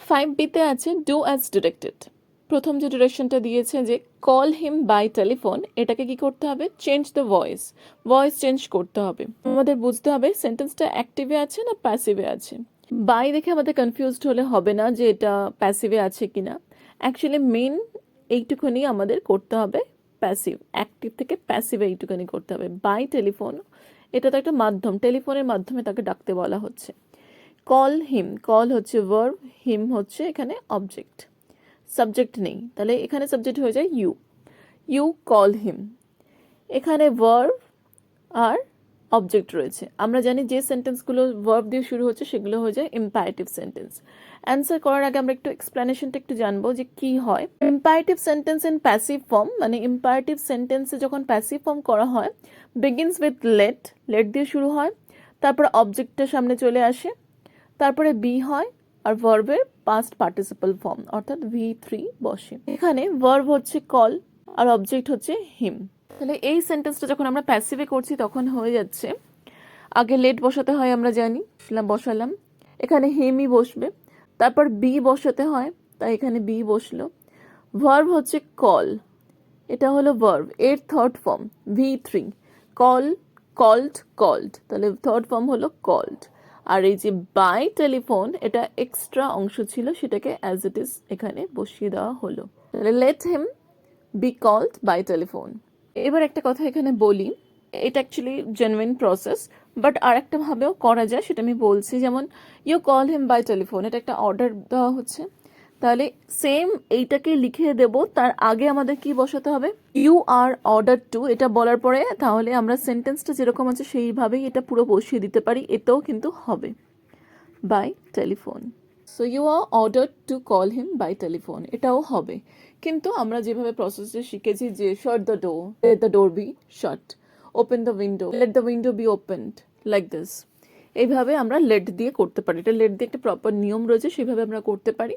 5B-তে আছে do as directed. প্রথম যে ডিরেকশনটা দিয়েছে যে কল হিম বাই টেলিফোন, এটাকে কি করতে হবে? চেঞ্জ দ্য ভয়েস চেঞ্জ করতে হবে। আমাদের বুঝতে হবে সেন্টেন্সটা অ্যাক্টিভে আছে না প্যাসিভে আছে। বাই দেখে আমাদের কনফিউজড হলে হবে না যে এটা প্যাসিভে আছে কিনা। অ্যাকচুয়ালি মেন এইটুকুনি আমাদের করতে হবে প্যাসিভ, অ্যাক্টিভ থেকে প্যাসিভ এইটুকুনি করতে হবে। বাই টেলিফোন, এটা তো একটা মাধ্যম, টেলিফোনের মাধ্যমে তাকে ডাকতে বলা হচ্ছে। কল হিম, কল হচ্ছে ভার্ব, হিম হচ্ছে এখানে অবজেক্ট, সাবজেক্ট নেই, তাহলে এখানে সাবজেক্ট হয়ে যায় ইউ কল হিম। এখানে ভার্ব আর অবজেক্ট রয়েছে। আমরা জানি যে সেন্টেন্সগুলো ভার্ব দিয়ে শুরু হচ্ছে সেগুলো হয়ে যায় ইম্পারেটিভ সেন্টেন্স। অ্যান্সার করার আগে আমরা একটু এক্সপ্লেনেশনটা একটু জানবো যে কি হয়। Imperative sentence in passive form, মানে ইম্পারেটিভ সেন্টেন্সে যখন প্যাসিভ ফর্ম করা হয়, বিগিনস উইথ লেট দিয়ে শুরু হয়, তারপর অবজেক্টটা সামনে চলে আসে, তারপরে বি হয়, আর ভার্বের পাস্ট পার্টিসিপাল ফর্ম অর্থাৎ V3 বসে। এখানে ভার্ব হচ্ছে কল আর অবজেক্ট হচ্ছে হিম। তাহলে এই সেন্টেন্সটা যখন আমরা প্যাসিভে করছি তখন হয়ে যাচ্ছে, আগে লেট বসাতে হয় আমরা জানি, বসালাম, এখানে হিমই বসবে, তারপর বি বসাতে হয়, তাই এখানে বি বসলো। ভার্ব হচ্ছে কল, এটা হলো ভার্ব, এর থার্ড ফর্ম V3, কল্ড, তাহলে থার্ড ফর্ম হলো কল্ড। আর এই যে বাই টেলিফোন, এটা এক্সট্রা অংশ ছিল, সেটাকে অ্যাজ ইট ইজ এখানে বসিয়ে দেওয়া হলো। তাহলে let him be called by telephone. এবার একটা কথা এখানে বলি, এটা অ্যাকচুয়ালি জেনুইন প্রসেস, বাট আর একটা ভাবেও করা যায়, সেটা আমি বলছি। যেমন you call him by telephone, এটা একটা অর্ডার দেওয়া হচ্ছে, তাহলে সেম এইটাকে লিখে দেব, তার আগে আমাদের কি বসাতে হবে? ইউ আর অর্ডার টু, এটা বলার পরে তাহলে আমরা সেন্টেন্সটা যেরকম আছে সেইভাবেই এটা পুরো বসিয়ে দিতে পারি, এতেও কিন্তু হবে by telephone. So you are order to call him by telephone, এটাও হবে। কিন্তু আমরা যেভাবে প্রসেসে শিখেছি যে shut the door, let the door be shut, open the window, let the window be opened, like this, এইভাবে আমরা লেট দিয়ে করতে পারি। এটা লেট দিয়ে একটা প্রপার নিয়ম রয়েছে, সেভাবে আমরা করতে পারি।